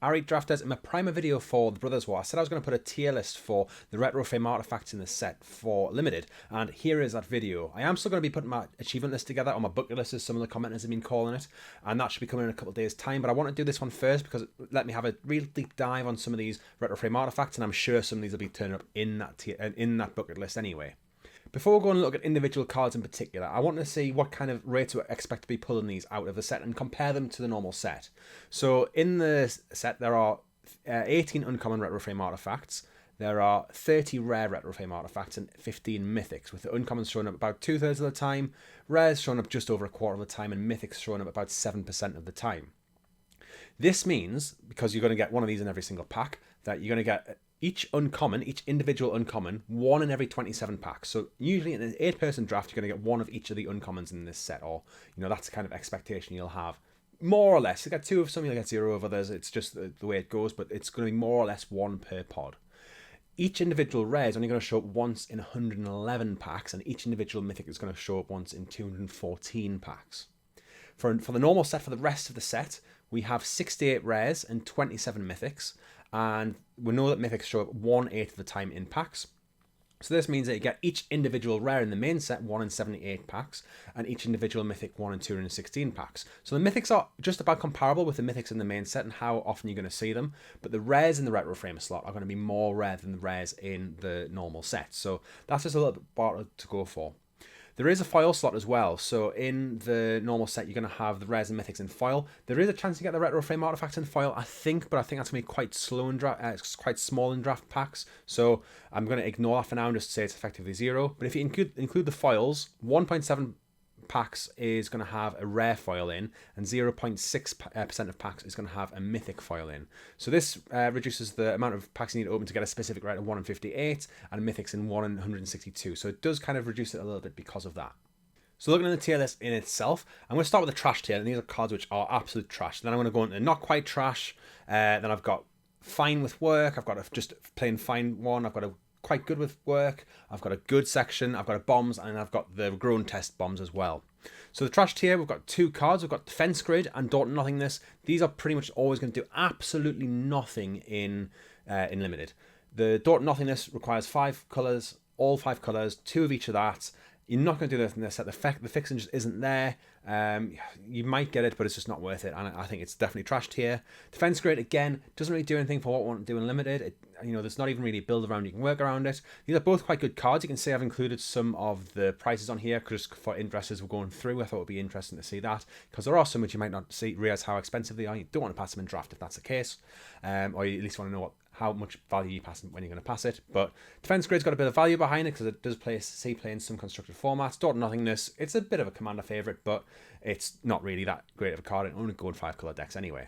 Alright drafters, in my primer video for the Brothers War, I said I was going to put a tier list for the retro frame artifacts in the set for limited, and here is that video. I am still going to be putting my achievement list together, or my bucket list as some of the commenters have been calling it, and that should be coming in a couple of days time, but I want to do this one first because let me have a real deep dive on some of these retro frame artifacts, and I'm sure some of these will be turning up in that bucket list anyway. Before we go and look at individual cards in particular, I want to see what kind of rates we expect to be pulling these out of the set and compare them to the normal set. So in the set there are 18 uncommon retro frame artifacts, there are 30 rare retro frame artifacts and 15 mythics, with the uncommons showing up about 2/3 of the time, rares showing up just over 1/4 of the time, and mythics showing up about 7% of the time. This means, because you're going to get one of these in every single pack, that you're going to get each individual uncommon, one in every 27 packs. So usually in an 8-person draft, you're going to get one of each of the uncommons in this set, or, that's the kind of expectation you'll have. More or less. You get 2 of some, you'll get 0 of others. It's just the way it goes, but it's going to be more or less 1 per pod. Each individual rare is only going to show up once in 111 packs, and each individual mythic is going to show up once in 214 packs. For the normal set, for the rest of the set, we have 68 rares and 27 mythics, and we know that mythics show up 1/8 of the time in packs. So this means that you get each individual rare in the main set 1 in 78 packs, and each individual mythic 1 in 216 packs. So the mythics are just about comparable with the mythics in the main set and how often you're going to see them, but the rares in the retro frame slot are going to be more rare than the rares in the normal set. So that's just a little bit harder to go for. There is a foil slot as well, so in the normal set you're going to have the rares and mythics in foil. There is a chance to get the retro frame artifacts in foil, I think, but I think that's going to be quite slow in it's quite small in draft packs, so I'm going to ignore that for now and just say it's effectively 0. But if you include the foils, 1.7 packs is going to have a rare foil in, and 0.6% of packs is going to have a mythic foil in. So this reduces the amount of packs you need to open to get a specific rare to 1 in 58, and mythics in 1 in 162. So it does kind of reduce it a little bit because of that. So looking at the tier list in itself, I'm going to start with the trash tier, and these are cards which are absolute trash. Then I'm going to go into not quite trash, then I've got fine with work, I've got a just plain fine one, I've got a quite good with work, I've got a good section, I've got a bombs, and I've got the Groan Test bombs as well. So the trash tier, we've got 2 cards. We've got Defense Grid and Daunt Nothingness. These are pretty much always going to do absolutely nothing in limited. The Daunt Nothingness requires 5 colours, all 5 colours, 2 of each of that. You're not going to do this in this set. The fixing just isn't there. You might get it, but it's just not worth it, and I think it's definitely trash tier. Defense Grid, again, doesn't really do anything for what we want to do in limited. There's not even really a build around, you can work around it. These are both quite good cards. You can see I've included some of the prices on here because for investors we're going through. I thought it would be interesting to see that, because there are some which you might not realize how expensive they are. You don't want to pass them in draft if that's the case, or you at least want to know how much value you pass when you're going to pass it. But Defense Grid's got a bit of value behind it because it does play in some constructed formats. Daunt Nothingness, it's a bit of a commander favourite, but it's not really that great of a card. It only go in 5 colour decks anyway.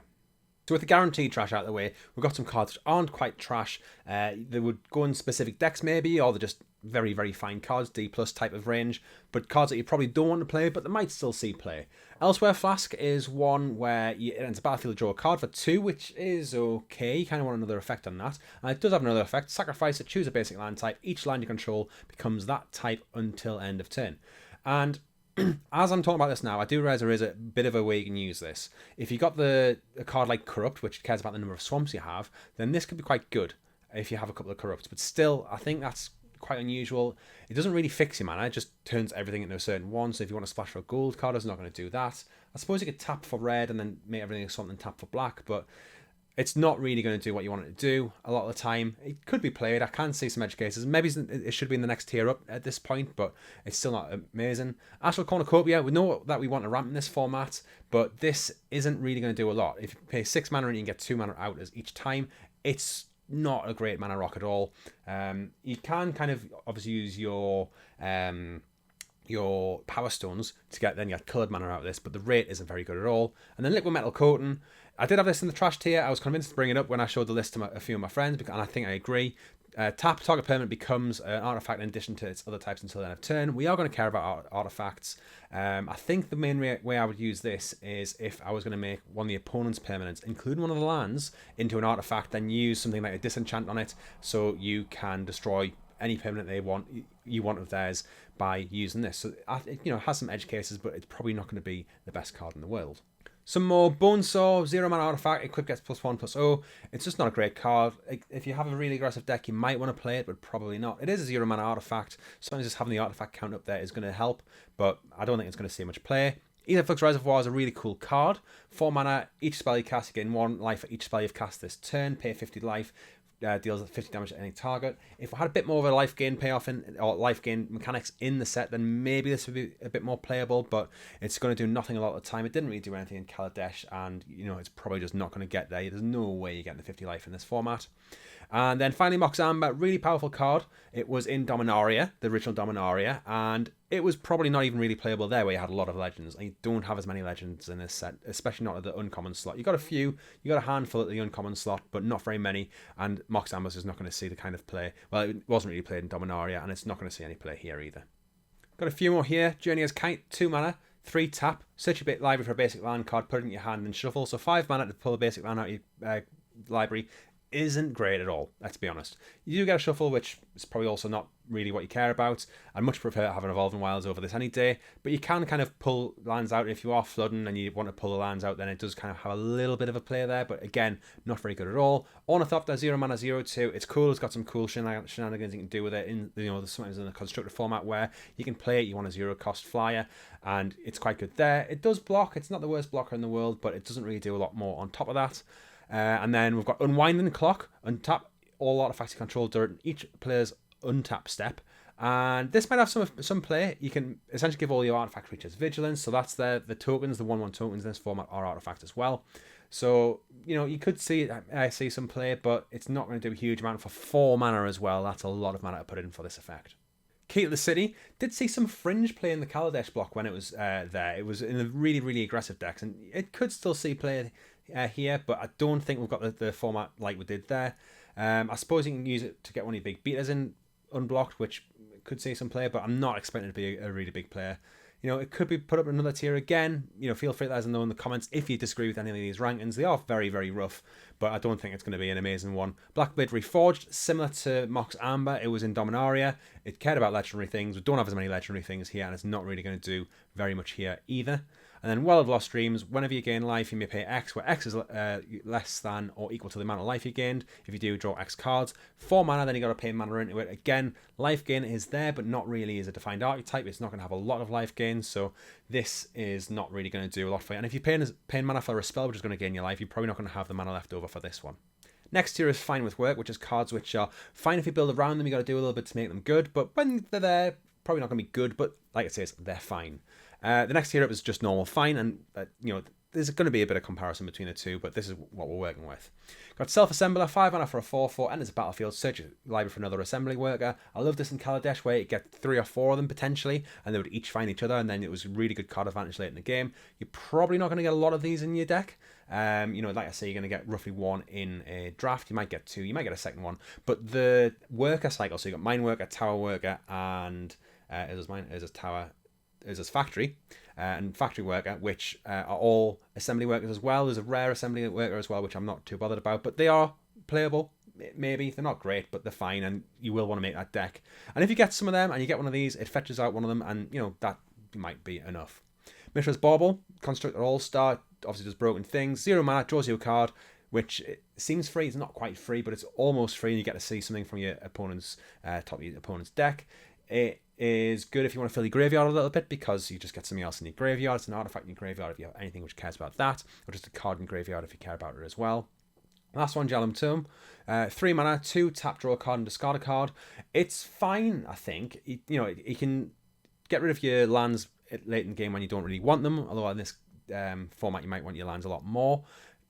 So with the guaranteed trash out of the way, we've got some cards which aren't quite trash. They would go in specific decks maybe, or they're just very, very fine cards, D+ type of range, but cards that you probably don't want to play, but they might still see play. Elsewhere Flask is one where it ends a battlefield, draw a card for 2, which is okay. You kind of want another effect on that. And it does have another effect. Sacrifice it, choose a basic land type. Each land you control becomes that type until end of turn. And as I'm talking about this now, I do realize there is a bit of a way you can use this. If you got a card like Corrupt, which cares about the number of swamps you have, then this could be quite good if you have a couple of Corrupts. But still, I think that's quite unusual. It doesn't really fix your mana, it just turns everything into a certain one. So if you want to splash for a gold card, it's not going to do that. I suppose you could tap for red and then make everything something tap for black, but it's not really going to do what you want it to do a lot of the time. It could be played. I can see some edge cases. Maybe it should be in the next tier up at this point, but it's still not amazing. Astral Cornucopia, we know that we want a ramp in this format, but this isn't really going to do a lot. If you pay 6 mana and you can get 2 mana out as each time, it's not a great mana rock at all. You can kind of obviously use your Power Stones to get coloured mana out of this, but the rate isn't very good at all. And then Liquid Metal Coating, I did have this in the trash tier. I was convinced to bring it up when I showed the list to a few of my friends, and I think I agree. Tap target permanent becomes an artifact in addition to its other types until the end of turn. We are going to care about artifacts. I think the main way I would use this is if I was going to make one of the opponent's permanents, including one of the lands, into an artifact, then use something like a disenchant on it, so you can destroy any permanent you want of theirs by using this. So it has some edge cases, but it's probably not going to be the best card in the world. Some more Bonesaw, 0-mana artifact, equip gets +1/+0. It's just not a great card. If you have a really aggressive deck, you might want to play it, but probably not. It is a 0-mana artifact. Sometimes just having the artifact count up there is going to help, but I don't think it's going to see much play. Etherflux Reservoir is a really cool card. 4 mana, each spell you cast, you gain 1 life for each spell you've cast this turn, pay 50 life. Deals 50 damage to any target. If we had a bit more of a life gain payoff or life gain mechanics in the set, then maybe this would be a bit more playable, but it's going to do nothing a lot of the time. It didn't really do anything in Kaladesh, and it's probably just not going to get there. There's no way you're getting the 50 life in this format. And then finally, Mox Amber, really powerful card. It was in Dominaria, the original Dominaria, and it was probably not even really playable there, where you had a lot of legends. And you don't have as many legends in this set, especially not at the uncommon slot. You got a few, you got a handful at the uncommon slot, but not very many. And Mox Amber is not going to see the kind of play. Well, it wasn't really played in Dominaria, and it's not going to see any play here either. Got a few more here. Journeyer's Kite, 2 mana, 3 tap. Search your library for a basic land card, put it in your hand, and shuffle. So 5 mana to pull a basic land out of your library. Isn't great at all, let's be honest. You do get a shuffle, which is probably also not really what you care about. I'd much prefer having Evolving Wilds over this any day, but you can kind of pull lands out. If you are flooding and you want to pull the lands out, then it does kind of have a little bit of a play there, but again, not very good at all. Ornithopter, 0 mana, 0/2. It's cool, it's got some cool shenanigans you can do with it, sometimes in a constructed format where you can play it, you want a 0-cost flyer, and it's quite good there. It does block, it's not the worst blocker in the world, but it doesn't really do a lot more on top of that. And then we've got Unwinding Clock. Untap all artifacts you control during each player's untap step. And this might have some play. You can essentially give all your artifact creatures vigilance. So that's the tokens, the 1/1 tokens in this format are artifacts as well. So, you could see some play, but it's not going to do a huge amount for 4 mana as well. That's a lot of mana to put in for this effect. Key to the City did see some fringe play in the Kaladesh block when it was there. It was in a really, really aggressive decks, and it could still see play here, but I don't think we've got the format like we did there. I suppose you can use it to get one of your big beaters in unblocked, which could see some play, but I'm not expecting it to be a really big player. It could be put up another tier again. Feel free to let us know in the comments if you disagree with any of these rankings. They are very, very rough, but I don't think it's going to be an amazing one. Blackblade Reforged, similar to Mox Amber, it was in Dominaria. It cared about legendary things. We don't have as many legendary things here, and it's not really going to do very much here either. And then Well of Lost Dreams, whenever you gain life, you may pay X, where X is less than or equal to the amount of life you gained. If you do, draw X cards. 4 mana, then you got to pay mana into it. Again, life gain is there, but not really as a defined archetype. It's not going to have a lot of life gain, so this is not really going to do a lot for you. And if you're paying mana for a spell, which is going to gain your life, you're probably not going to have the mana left over for this one. Next tier is Fine with Work, which is cards which are fine if you build around them. You got to do a little bit to make them good, but when they're there, probably not going to be good, but like it says, they're fine. The next tier up is just normal fine, and there's going to be a bit of comparison between the two, but this is what we're working with. Got Self-Assembler, 5 mana for a 4/4, enters the battlefield, search your library for another assembly worker. I love this in Kaladesh, where you get 3 or 4 of them potentially, and they would each find each other, and then it was really good card advantage late in the game. You're probably not going to get a lot of these in your deck. Like I say, you're going to get roughly 1 in a draft. You might get 2, you might get a second one, but the worker cycle, so you got Mine Worker, Tower Worker, and is Factory and Factory Worker, which are all assembly workers as well. There's a rare assembly worker as well, which I'm not too bothered about, but they are playable. Maybe they're not great, but they're fine, and you will want to make that deck. And if you get some of them and you get one of these, it fetches out one of them, and that might be enough. Mishra's Bauble, Constructor All-Star, obviously does broken things. 0 mana, draws you a card, which seems free. It's not quite free, but it's almost free, and you get to see something from your opponent's top of your opponent's deck. It is good if you want to fill your graveyard a little bit, because you just get something else in your graveyard. It's an artifact in your graveyard if you have anything which cares about that, or just a card in your graveyard if you care about it as well. Last one, Jalum Tomb. 3 mana, 2 tap, draw a card and discard a card. It's fine, I think. You can get rid of your lands late in the game when you don't really want them, although in this format you might want your lands a lot more.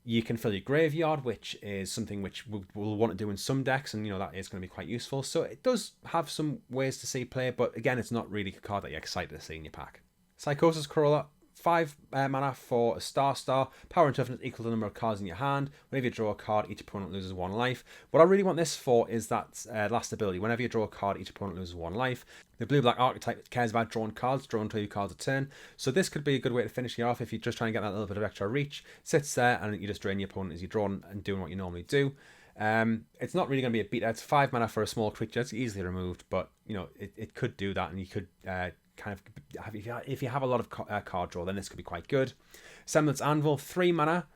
You can fill your graveyard, which is something which we'll want to do in some decks, and that is going to be quite useful. So it does have some ways to see play, but again, it's not really a card that you're excited to see in your pack. Psychosis Corolla, 5 mana for a star. Power and toughness equal to the number of cards in your hand. Whenever you draw a card, each opponent loses 1 life. What I really want this for is that last ability. Whenever you draw a card, each opponent loses 1 life. The blue-black archetype cares about drawing cards, drawing 2 cards a turn. So this could be a good way to finish you off if you're just trying to get that little bit of extra reach. Sits there and you just drain your opponent as you draw and doing what you normally do. It's not really going to be a beat. It's 5 mana for a small creature. It's easily removed, but it could do that, and you could kind of, if you have a lot of card draw, then this could be quite good. Semblance Anvil, 3 mana,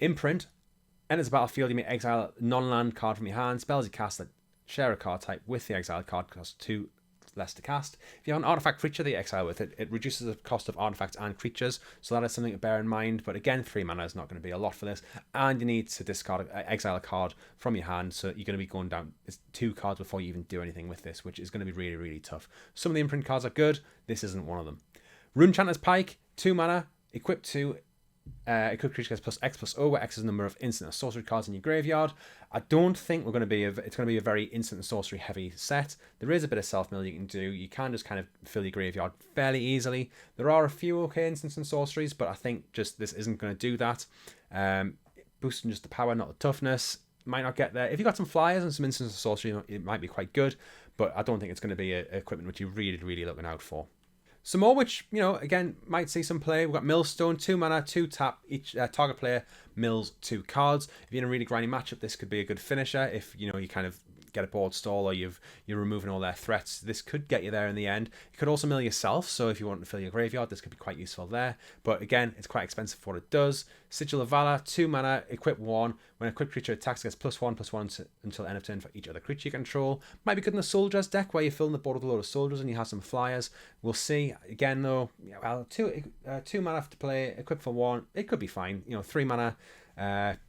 imprint. Enters the battlefield, you may exile a non-land card from your hand. Spells you cast that share a card type with the exiled card cost 2 less to cast. If you have an artifact creature that you exile with it, it reduces the cost of artifacts and creatures, so that is something to bear in mind. But again, 3 mana is not going to be a lot for this, and you need to discard exile a card from your hand, so you're going to be going down 2 cards before you even do anything with this, which is going to be really, really tough. Some of the imprint cards are good. This isn't one of them. Runechanter's Pike, 2 mana, equip 2. Equipped creature gets plus X+O, where X is the number of instant or sorcery cards in your graveyard. I don't think it's going to be a very instant and sorcery heavy set. There is a bit of self-mill you can do. You can just kind of fill your graveyard fairly easily. There are a few okay instants and sorceries, but I think just this isn't going to do that. Boosting just the power, not the toughness. Might not get there. If you got some flyers and some instants and sorcery, it might be quite good, but I don't think it's going to be a equipment which you're really, really looking out for. Some more which, again, might see some play. We've got Millstone, 2 mana, 2 tap. Each target player mills 2 cards. If you're in a really grindy matchup, this could be a good finisher. If, you kind of get a board stall or you're removing all their threats, this could get you there in the end. You could also mill yourself, so if you want to fill your graveyard, this could be quite useful there. But again, it's quite expensive for what it does. Sigil of Valor, 2 mana, equip 1. When a equipped creature attacks, it gets +1/+1 until end of turn for each other creature you control. Might be good in a Soldiers deck where you're filling the board with a load of soldiers and you have some flyers. We'll see. Again, though, two mana to play, equip for 1. It could be fine. 3 mana,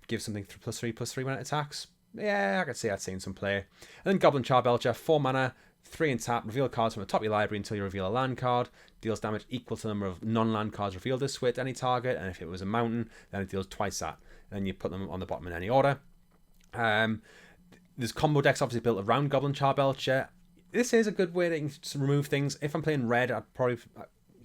give something +3/+3 when it attacks. Yeah, I could see I'd seen some play. And then Goblin Charbelcher, 4 mana, 3 and tap, reveal cards from the top of your library until you reveal a land card. Deals damage equal to the number of non-land cards revealed this way to any target, and if it was a mountain, then it deals twice that. Then you put them on the bottom in any order. There's combo decks obviously built around Goblin Charbelcher. This is a good way to remove things. If I'm playing red, I'd probably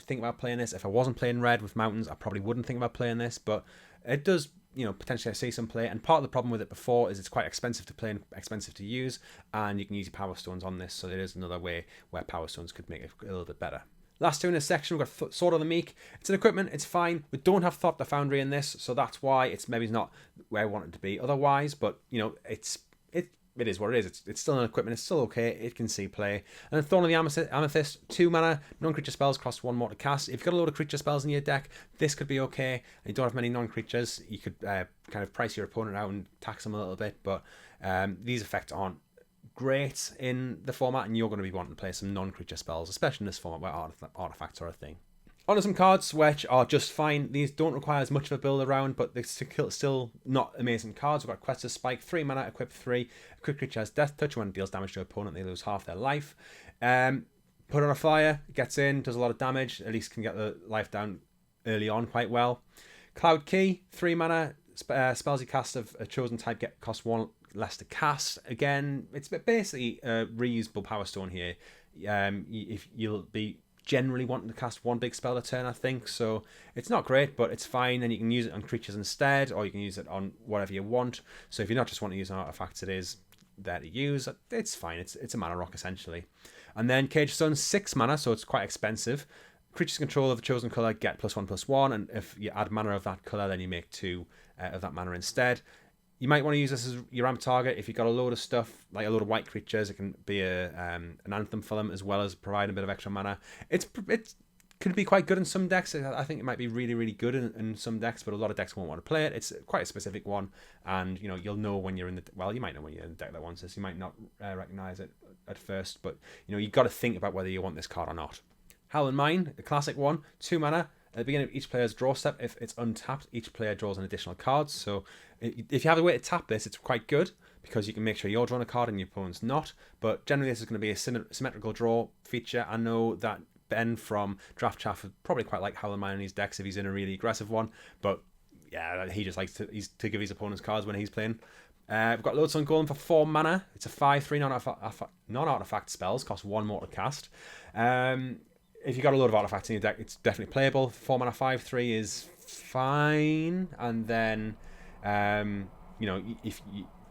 think about playing this. If I wasn't playing red with mountains, I probably wouldn't think about playing this, but it does potentially I see some play, and part of the problem with it before is it's quite expensive to play and expensive to use, and you can use your Power Stones on this, so there is another way where Power Stones could make it a little bit better. Last two in this section, we've got Sword of the Meek. It's an equipment, it's fine. We don't have Thought the Foundry in this, so that's why it's maybe not where I want it to be otherwise, but it is what it is. It's still an equipment. It's still okay. It can see play. And then Thorn of the Amethyst, 2 mana, non-creature spells cost 1 more to cast. If you've got a load of creature spells in your deck, this could be okay. And you don't have many non-creatures, you could kind of price your opponent out and tax them a little bit. But these effects aren't great in the format, and you're going to be wanting to play some non-creature spells, especially in this format where artifacts are a thing. On to some cards which are just fine. These don't require as much of a build around, but they're still not amazing cards. We've got Quest of Spike, 3 mana, equip 3. A quick creature has Death Touch. When it deals damage to an opponent, they lose half their life. Put on a flyer, gets in, does a lot of damage. At least can get the life down early on quite well. Cloud Key, 3 mana. Spells you cast of a chosen type cost 1 less to cast. Again, it's basically a reusable Power Stone here. If you'll be generally wanting to cast 1 big spell a turn, I think, so it's not great, but it's fine, and you can use it on creatures instead, or you can use it on whatever you want. So if you're not just wanting to use an artifact, it is there to use. It's fine. It's a mana rock essentially. And then Cage Sun, 6 mana, so it's quite expensive. Creatures control of a chosen colour get +1/+1, and if you add mana of that colour, then you make 2 of that mana instead. You might want to use this as your ramp target if you've got a load of stuff, like a load of white creatures. It can be an anthem for them, as well as providing a bit of extra mana. It could be quite good in some decks. I think it might be really, really good in some decks, but a lot of decks won't want to play it. It's quite a specific one, and you'll know when you're in you might know when you're in the deck that wants this. You might not recognize it at first, but you've got to think about whether you want this card or not. Howling Mine, the classic one, 2 mana. At the beginning of each player's draw step, if it's untapped, each player draws an additional card. So if you have a way to tap this, it's quite good, because you can make sure you're drawing a card and your opponent's not. But generally, this is going to be a symmetrical draw feature. I know that Ben from Draft Chaff would probably quite like Howling Mine in his decks if he's in a really aggressive one. But yeah, he just likes to give his opponents cards when he's playing. We've got Lodestone Golem for 4 mana. It's a 5/3 non-artifact spells, cost 1 more to cast. If you've got a load of artifacts in your deck, it's definitely playable. 4 mana 5/3 is fine. And then, if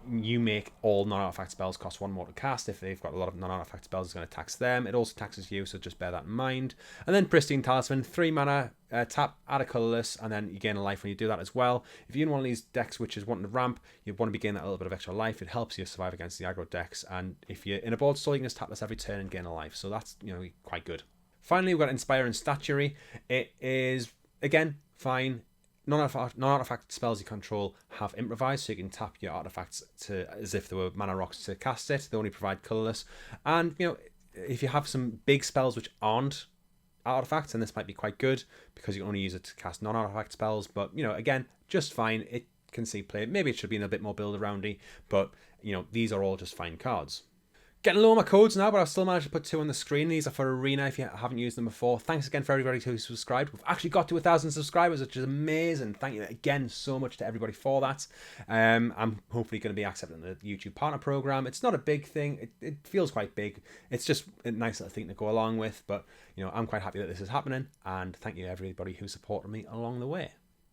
you make all non-artifact spells cost 1 more to cast. If they've got a lot of non-artifact spells, it's going to tax them. It also taxes you, so just bear that in mind. And then Pristine Talisman, 3 mana, tap, add a colourless, and then you gain a life when you do that as well. If you're in one of these decks which is wanting to ramp, you want to be gaining that little bit of extra life. It helps you survive against the aggro decks. And if you're in a board stall, you can just tap this every turn and gain a life. So that's quite good. Finally, we've got Inspire and Statuary. It is, again, fine. Non-artifact spells you control have Improvise, so you can tap your artifacts as if they were mana rocks to cast it. They only provide colourless. And, if you have some big spells which aren't artifacts, then this might be quite good because you can only use it to cast non-artifact spells. But, again, just fine. It can see play. Maybe it should be in a bit more build-aroundy, but, these are all just fine cards. Getting low on my codes now, but I've still managed to put 2 on the screen. These are for Arena if you haven't used them before. Thanks again for everybody who subscribed. We've actually got to 1,000 subscribers, which is amazing. Thank you again so much to everybody for that. I'm hopefully going to be accepting the YouTube partner program. It's not a big thing. It feels quite big. It's just a nice little thing to go along with. But, I'm quite happy that this is happening. And thank you to everybody who supported me along the way.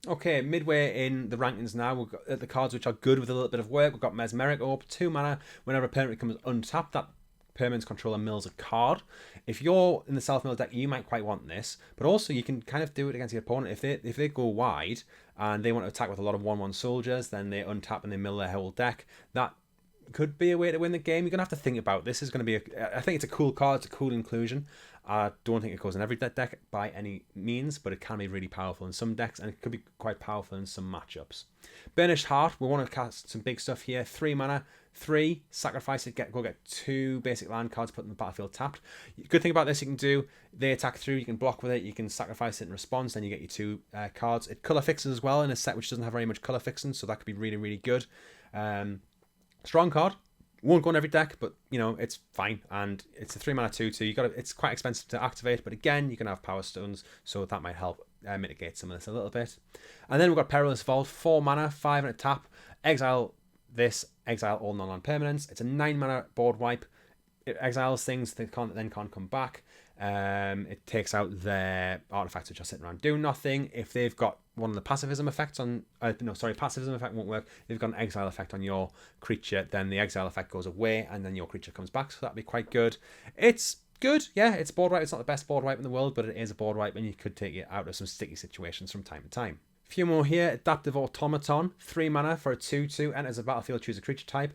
Okay, midway in the rankings now, we've got the cards which are good with a little bit of work. We've got Mesmeric Orb, 2 mana. Whenever a permanent becomes untapped, that permanent's controller mills a card. If you're in the self-mill deck, you might quite want this, but also you can kind of do it against your opponent. If they go wide and they want to attack with a lot of 1/1 soldiers, then they untap and they mill their whole deck. That could be a way to win the game. You're going to have to think about this. Is going to be I think it's a cool card. It's a cool inclusion. I don't think it goes in every deck by any means, but it can be really powerful in some decks, and it could be quite powerful in some matchups. Burnished Heart, we want to cast some big stuff here. 3 mana, 3, sacrifice it, go get 2 basic land cards put in the battlefield tapped. Good thing about this, you can do, they attack through, you can block with it, you can sacrifice it in response, then you get your 2 cards. It colour fixes as well in a set which doesn't have very much colour fixing, so that could be really, really good. Strong card. Won't go in every deck, but it's fine, and it's a 3 mana 2/2. It's quite expensive to activate, but again, you can have Power Stones, so that might help mitigate some of this a little bit. And then we've got Perilous Vault, 4 mana, 5 and a tap. Exile this, exile all non-land permanents. It's a 9 mana board wipe. It exiles things that can't come back. It takes out their artifacts which are sitting around doing nothing. If they've got one of the pacifism effects on... pacifism effect won't work. If they've got an exile effect on your creature, then the exile effect goes away and then your creature comes back, so that'd be quite good. It's good, yeah, it's board wipe. It's not the best board wipe in the world, but it is a board wipe and you could take it out of some sticky situations from time to time. A few more here. Adaptive Automaton, 3 mana for a 2/2, enters a battlefield, choose a creature type.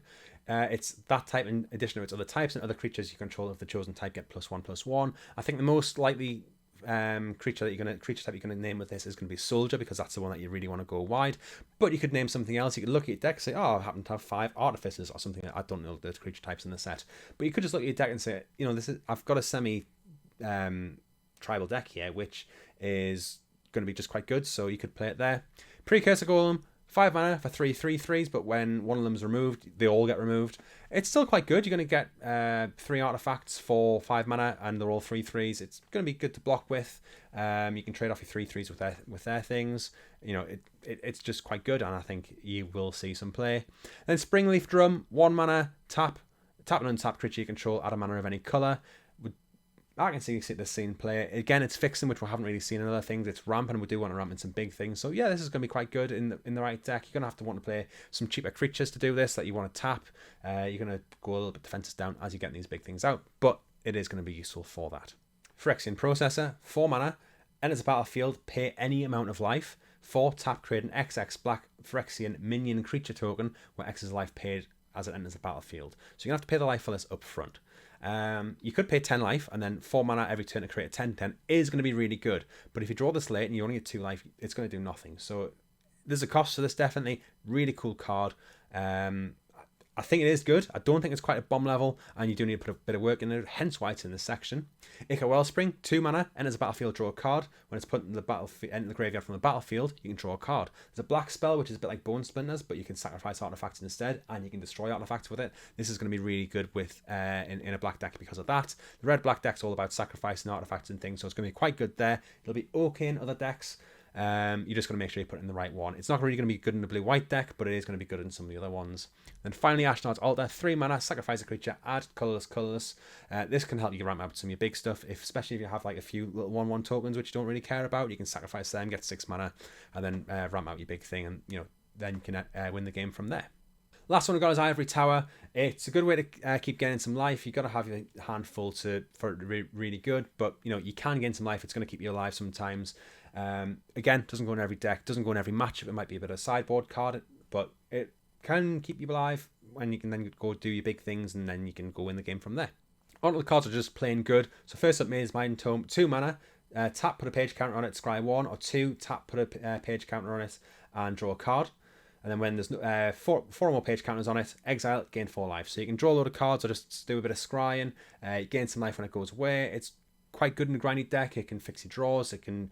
It's that type in addition to its other types, and other creatures you control of the chosen type get +1/+1. I think the most likely creature type you're gonna name with this is gonna be Soldier, because that's the one that you really want to go wide. But you could name something else. You could look at your deck and say, oh, I happen to have 5 Artificers or something. I don't know the creature types in the set, but you could just look at your deck and say, I've got a semi tribal deck here, which is going to be just quite good, so you could play it there. Precursor Golem, 5 mana for 3 3/3s, but when one of them's removed, they all get removed. It's still quite good. You're going to get 3 artifacts for 5 mana, and they're all 3/3s. It's going to be good to block with. You can trade off your 3/3s with their things. It's just quite good, and I think you will see some play. Then Springleaf Drum, 1 mana, tap an untapped creature you control, add a mana of any colour. I can see this scene play. Again, it's fixing, which we haven't really seen in other things. It's ramp, and we do want to ramp in some big things. So yeah, this is going to be quite good in the right deck. You're going to have to want to play some cheaper creatures to do this that you want to tap. You're going to go a little bit defenses down as you get these big things out, but it is going to be useful for that. Phyrexian Processor, 4 mana, enters the battlefield, pay any amount of life. 4, tap, create an XX black Phyrexian minion creature token, where X is life paid as it enters the battlefield. So you're going to have to pay the life for this up front. You could pay 10 life, and then 4 mana every turn to create a 10/10 is going to be really good. But if you draw this late and you only get 2 life, it's going to do nothing. So there's a cost to this, definitely. Really cool card. I think it is good. I don't think it's quite a bomb level, and you do need to put a bit of work in it, hence why it's in this section. Ica Wellspring, 2 mana, enters the battlefield, draw a card. When it's put in the battlefield, enter the graveyard from the battlefield, you can draw a card. There's a black spell, which is a bit like Bone Splinters, but you can sacrifice artifacts instead, and you can destroy artifacts with it. This is going to be really good with in a black deck because of that. The red-black deck's all about sacrificing artifacts and things, so it's going to be quite good there. It'll be okay in other decks. You're just going to make sure you put it in the right one. It's not really going to be good in the blue-white deck, but it is going to be good in some of the other ones. Then finally, Ashnod's Altar, 3 mana, sacrifice a creature, add colourless. This can help you ramp up some of your big stuff, especially if you have like a few little 1/1 tokens which you don't really care about. You can sacrifice them, get 6 mana, and then ramp out your big thing, and then you can win the game from there. Last one we've got is Ivory Tower. It's a good way to keep getting some life. You've got to have your hand full for it to be really good, but you can gain some life. It's going to keep you alive sometimes. Again, doesn't go in every deck, doesn't go in every matchup. It might be a bit of a sideboard card, but it can keep you alive, and you can then go do your big things, and then you can go win the game from there. Onto the cards are just plain good. So first up, Maze Mind Tome, 2 mana. Tap, put a page counter on it, scry 1, or 2, tap, put a page counter on it, and draw a card. And then when there's four or more page counters on it, exile, gain 4 life. So you can draw a load of cards or just do a bit of scrying. Gain some life when it goes away. It's quite good in a grindy deck. It can fix your draws. It can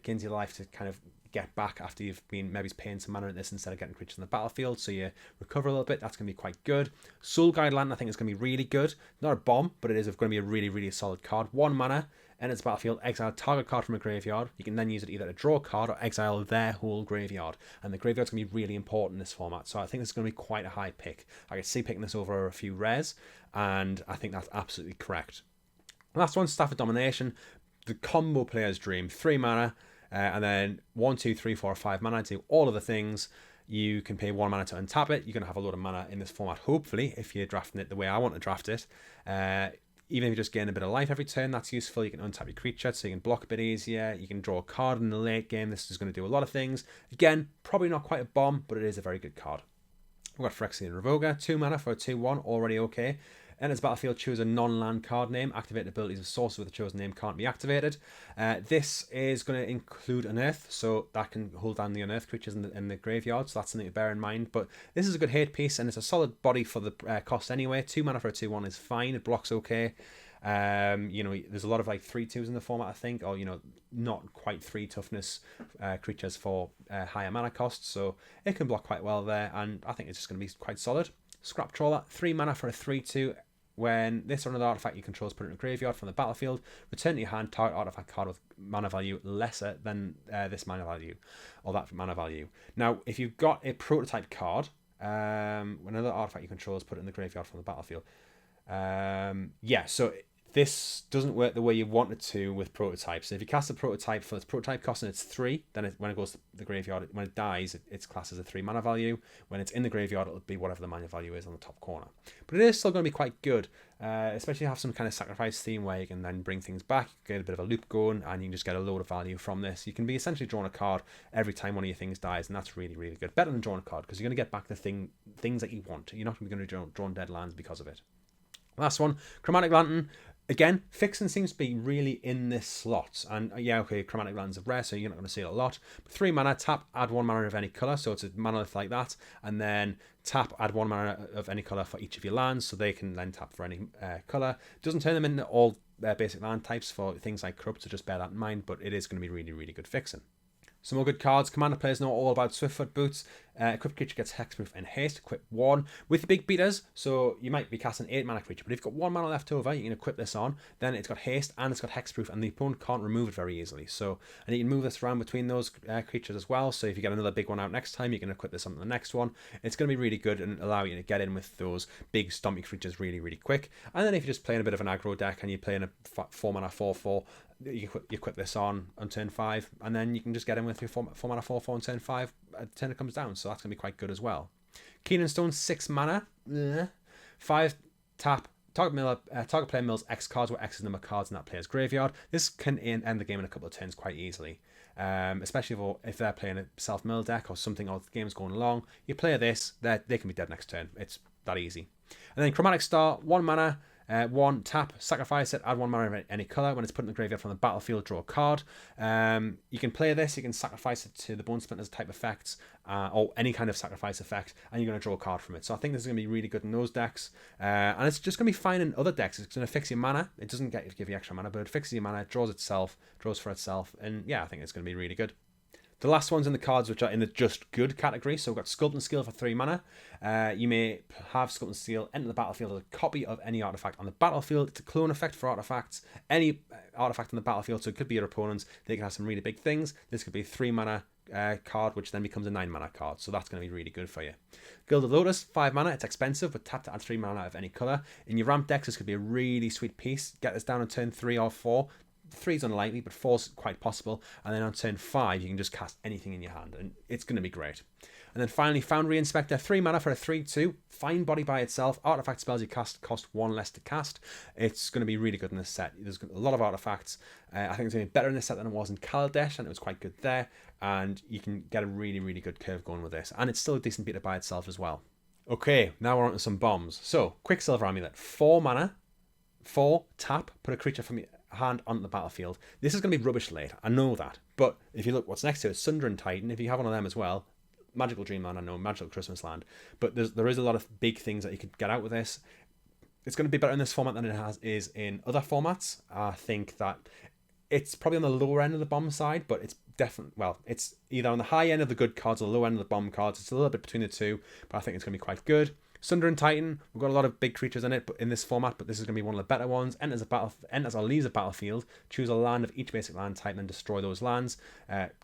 gain your life to kind of get back after you've been maybe paying some mana at this instead of getting creatures on the battlefield, so you recover a little bit. That's going to be quite good. Soul Guide Land, I think, is going to be really good. Not a bomb, but it is going to be a really, really solid card. 1 mana, and its battlefield, exile target card from a graveyard. You can then use it either to draw a card or exile their whole graveyard, and the graveyard's going to be really important in this format, so I think this is going to be quite a high pick. I could see picking this over a few rares, and I think that's absolutely correct. Last one, Staff of Domination, the combo player's dream. 3 mana, and then 1, 2, 3, 4, 5 mana to do all of the things. You can pay 1 mana to untap it. You're going to have a lot of mana in this format, hopefully, if you're drafting it the way I want to draft it. Even if you just gain a bit of life every turn, that's useful. You can untap your creature, so you can block a bit easier. You can draw a card in the late game. This is going to do a lot of things. Again, probably not quite a bomb, but it is a very good card. We've got Phyrexian Revoker, 2 mana for a 2/1, already okay. And as battlefield, choose a non-land card name. Activated abilities of sources with the chosen name can't be activated. This is going to include Unearth, so that can hold down the Unearth creatures in the graveyard, so that's something to bear in mind. But this is a good hate piece, and it's a solid body for the cost anyway. 2 mana for a 2/1 is fine. It blocks okay. There's a lot of like 3/2s in the format, I think, or not quite 3 toughness creatures for higher mana costs, so it can block quite well there, and I think it's just going to be quite solid. Scrap Trawler, 3 mana for a 3/2. When this or another artifact you control is put in a graveyard from the battlefield, return to your hand target artifact card with mana value lesser than this mana value, or that mana value. Now, if you've got a prototype card, when another artifact you control is put in the graveyard from the battlefield, so this doesn't work the way you want it to with prototypes. So if you cast a prototype for its prototype cost and it's 3, then when it goes to the graveyard, when it dies, it's classed as a 3 mana value. When it's in the graveyard, it'll be whatever the mana value is on the top corner. But it is still going to be quite good, especially if you have some kind of sacrifice theme where you can then bring things back, get a bit of a loop going, and you can just get a load of value from this. You can be essentially drawing a card every time one of your things dies, and that's really, really good. Better than drawing a card, because you're going to get back the things that you want. You're not going to be drawing dead lands because of it. Last one, Chromatic Lantern. Again, fixing seems to be really in this slot. And Chromatic Lantern's are rare, so you're not going to see it a lot. But 3 mana, tap, add 1 mana of any colour, so it's a monolith like that. And then tap, add 1 mana of any colour for each of your lands, so they can then tap for any colour. Doesn't turn them into all basic land types for things like Corrupt, so just bear that in mind, but it is going to be really, really good fixing. Some more good cards. Commander players know all about Swiftfoot Boots. Equipped creature gets hexproof and haste. Equip 1 with the big beaters. So you might be casting 8 mana creature, but if you've got 1 mana left over, you can equip this on. Then it's got haste and it's got hexproof, and the opponent can't remove it very easily. So, and you can move this around between those creatures as well. So if you get another big one out next time, you can equip this onto the next one. It's going to be really good and allow you to get in with those big stompy creatures really, really quick. And then if you're just playing a bit of an aggro deck and you're playing a 4 mana 4/4, you equip this on turn 5, and then you can just get in with your 4 mana 4/4 on turn 5 turn it comes down, so that's going to be quite good as well. Keenan Stone, 6 mana, 5 tap, target player mills X cards, where X is the number of cards in that player's graveyard. This can end the game in a couple of turns quite easily, especially if they're playing a self-mill deck or something, or the game's going along. You play this, they can be dead next turn. It's that easy. And then Chromatic Star, 1 mana, 1 tap, sacrifice it, add 1 mana of any colour. When it's put in the graveyard from the battlefield, draw a card. You can play this, you can sacrifice it to the Bone Splinters type effects, or any kind of sacrifice effect, and you're going to draw a card from it. So I think this is going to be really good in those decks, and it's just going to be fine in other decks. It's going to fix your mana. It doesn't give you extra mana, but it fixes your mana, draws for itself, and yeah, I think it's going to be really good. The last ones in the cards, which are in the just good category. So we've got Sculpt and Steel for 3 mana. You may have Sculpt and Steel enter the battlefield as a copy of any artifact on the battlefield. It's a clone effect for artifacts. Any artifact on the battlefield, so it could be your opponents. They can have some really big things. This could be a 3 mana card, which then becomes a 9 mana card. So that's going to be really good for you. Gilded Lotus, 5 mana. It's expensive, but tap to add 3 mana of any colour. In your ramp decks, this could be a really sweet piece. Get this down on turn 3 or 4. 3's unlikely, but 4's quite possible. And then on turn 5, you can just cast anything in your hand, and it's going to be great. And then finally, Foundry Inspector, 3 mana for a 3/2. Fine body by itself. Artifact spells you cast cost 1 less to cast. It's going to be really good in this set. There's a lot of artifacts. I think it's going to be better in this set than it was in Kaladesh, and it was quite good there. And you can get a really, really good curve going with this. And it's still a decent beater by itself as well. Okay, now we're on to some bombs. So, Quicksilver Amulet, 4 mana 4, tap, put a creature from your hand onto the battlefield. This is going to be rubbish late, I know that. But if you look what's next to it, Sundering Titan, if you have one of them as well, Magical Dreamland, I know, Magical Christmas Land. But there is a lot of big things that you could get out with this. It's going to be better in this format than it is in other formats. I think that it's probably on the lower end of the bomb side, but it's definitely, well, it's either on the high end of the good cards or the low end of the bomb cards. It's a little bit between the two, but I think it's going to be quite good. Sundering Titan, we've got a lot of big creatures in it, but in this format, but this is going to be one of the better ones. Enters or leaves a battlefield, choose a land of each basic land type and destroy those lands.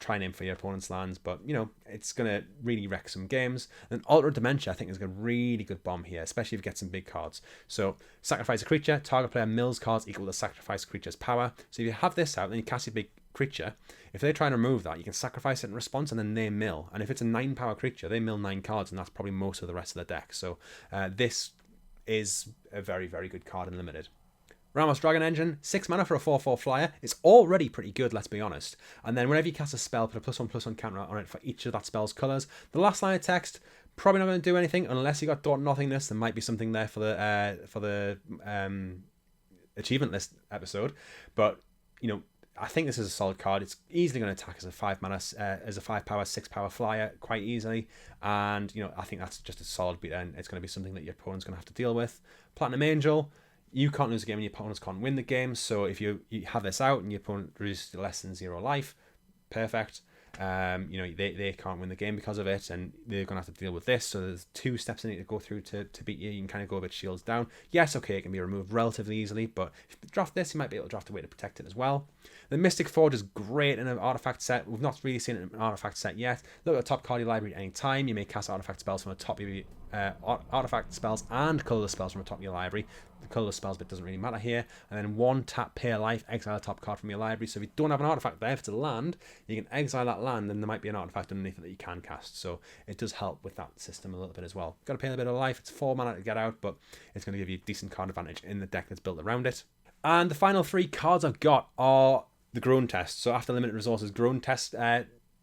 Try and aim for your opponent's lands, but you know, it's going to really wreck some games. And Alter Dementia, I think, is a really good bomb here, especially if you get some big cards. So sacrifice a creature, target player mills cards equal to sacrifice creature's power. So if you have this out, then you cast your big creature. If they try and remove that, you can sacrifice it in response and then they mill. And if it's a 9 power creature, they mill 9 cards, and that's probably most of the rest of the deck. So this is a very good card in Limited. Ramos Dragon Engine, 6 mana for a 4/4 flyer. It's already pretty good, let's be honest. And then whenever you cast a spell, put a +1/+1 counter on it for each of that spell's colours. The last line of text, probably not going to do anything unless you got Daunt Nothingness. There might be something there for the achievement list episode. But, you know, I think this is a solid card. It's easily going to attack as a 5 mana, as a 5 power, 6 power flyer quite easily. And, you know, I think that's just a solid beat, and it's going to be something that your opponent's going to have to deal with. Platinum Angel, you can't lose a game and your opponents can't win the game. So if you have this out and your opponent reduces to less than 0 life, perfect. You know, they can't win the game because of it, and they're going to have to deal with this. So there's 2 steps they need to go through to beat you. You can kind of go a bit shields down. Yes, okay, it can be removed relatively easily, but if you draft this, you might be able to draft a way to protect it as well. The Mystic Forge is great in an artifact set. We've not really seen it in an artifact set yet. Look at the top card of your library at any time. You may cast artifact spells from the top of your artifact spells and colourless spells from the top of your library. The colourless spells bit doesn't really matter here. And then 1 tap, pay a life, exile a top card from your library. So if you don't have an artifact there, if it's a land, you can exile that land, and there might be an artifact underneath it that you can cast. So it does help with that system a little bit as well. Got to pay a bit of life. It's 4 mana to get out, but it's going to give you decent card advantage in the deck that's built around it. And the final 3 cards I've got are the Groan Test. So after Limited Resources, Groan Test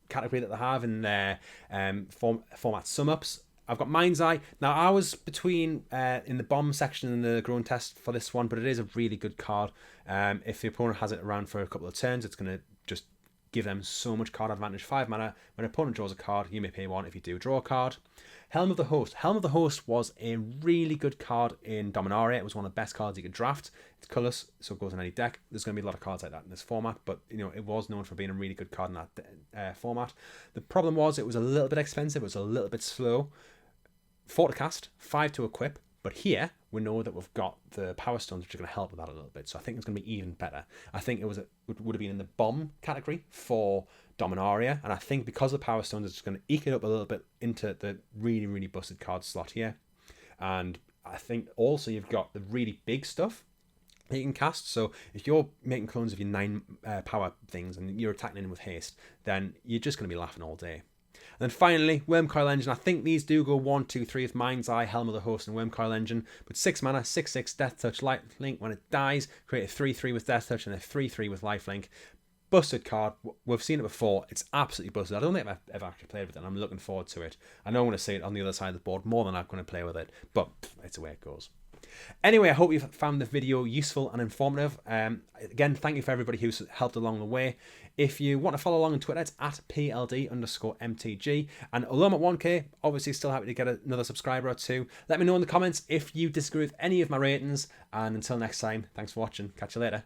category that they have in their format sum-ups. I've got Mind's Eye. Now, I was between in the bomb section and the Groan Test for this one, but it is a really good card. If the opponent has it around for a couple of turns, it's going to just give them so much card advantage. 5 mana. When an opponent draws a card, you may pay 1 if you do draw a card. Helm of the Host. Helm of the Host was a really good card in Dominaria. It was one of the best cards you could draft. It's colourless, so it goes in any deck. There's going to be a lot of cards like that in this format, but you know, it was known for being a really good card in that format. The problem was it was a little bit expensive. It was a little bit slow. 4 to cast, 5 to equip, but here we know that we've got the Power Stones, which are going to help with that a little bit. So I think it's going to be even better. I think it would have been in the bomb category for Dominaria, and I think because of the Power Stones, it's going to eke it up a little bit into the really busted card slot here. And I think also you've got the really big stuff that you can cast. So if you're making clones of your 9 power things and you're attacking in with haste, then you're just going to be laughing all day. And then finally, Wormcoil Engine. I think these do go 1, 2, 3 with Mind's Eye, Helm of the Host, and Wormcoil Engine. But 6 mana, 6/6 Death Touch, Lifelink. When it dies, create a 3/3 with Death Touch and a 3/3 with Lifelink. Busted card. We've seen it before. It's absolutely busted. I don't think I've ever actually played with it, and I'm looking forward to it. I know I'm going to see it on the other side of the board more than I'm going to play with it, but it's the way it goes. Anyway, I hope you've found the video useful and informative. Again, thank you for everybody who's helped along the way. If you want to follow along on Twitter, it's at @PLD_MTG. And although I'm at 1K, obviously still happy to get another subscriber or 2. Let me know in the comments if you disagree with any of my ratings. And until next time, thanks for watching. Catch you later.